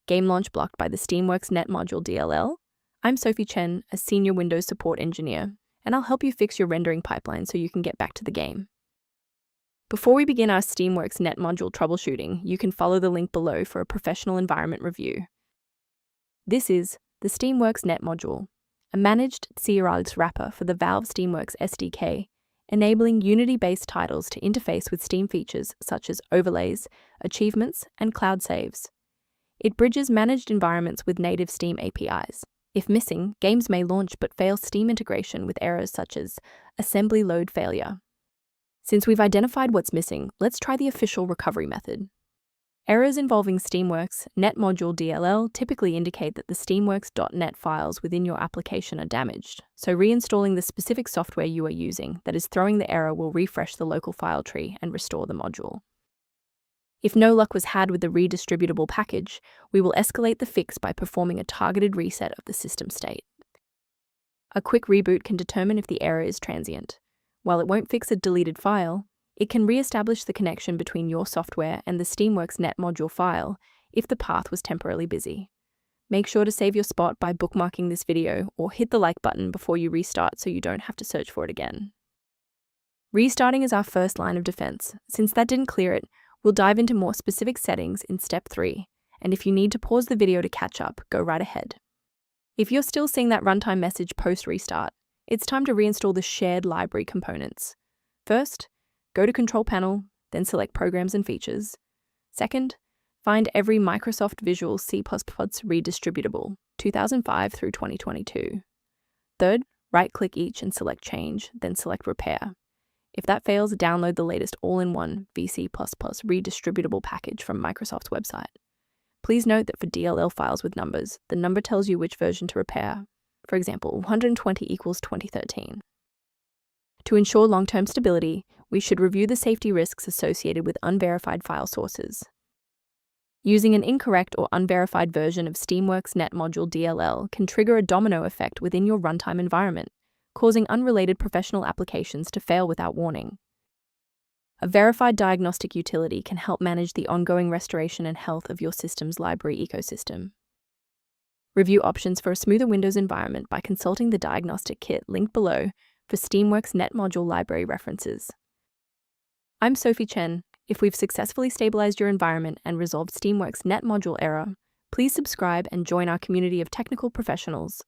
Game launch blocked by the Steamworks NET module DLL? I'm Sophie Chen, a senior Windows support engineer, and I'll help you fix your rendering pipeline so you can get back to the game. Before we begin our Steamworks NET module troubleshooting, you can follow the link below for a professional environment review. This is the Steamworks NET module, a managed CRLs wrapper for the Valve Steamworks SDK, enabling Unity-based titles to interface with Steam features such as overlays, achievements, and cloud saves. It bridges managed environments with native Steam APIs. If missing, games may launch but fail Steam integration with errors such as assembly load failure. Since we've identified what's missing, let's try the official recovery method. Errors involving Steamworks NET module DLL typically indicate that the Steamworks.net files within your application are damaged, so reinstalling the specific software you are using that is throwing the error will refresh the local file tree and restore the module. If no luck was had with the redistributable package, we will escalate the fix by performing a targeted reset of the system state. A quick reboot can determine if the error is transient. While it won't fix a deleted file, it can re-establish the connection between your software and the Steamworks NET module file if the path was temporarily busy. Make sure to save your spot by bookmarking this video or hit the like button before you restart so you don't have to search for it again. Restarting is our first line of defense. Since that didn't clear it, we'll dive into more specific settings in step 3, and if you need to pause the video to catch up, go right ahead. If you're still seeing that runtime message post-restart, it's time to reinstall the shared library components. First, go to Control Panel, then select Programs and Features. Second, find every Microsoft Visual C++ redistributable, 2005 through 2022. Third, right-click each and select Change, then select Repair. If that fails, download the latest all-in-one VC++ redistributable package from Microsoft's website. Please note that for DLL files with numbers, the number tells you which version to repair. For example, 120 equals 2013. To ensure long-term stability, we should review the safety risks associated with unverified file sources. Using an incorrect or unverified version of Steamworks NET module DLL can trigger a domino effect within your runtime environment, causing unrelated professional applications to fail without warning. A verified diagnostic utility can help manage the ongoing restoration and health of your system's library ecosystem. Review options for a smoother Windows environment by consulting the diagnostic kit linked below for Steamworks NET module library references. I'm Sophie Chen. If we've successfully stabilized your environment and resolved Steamworks NET module error, please subscribe and join our community of technical professionals.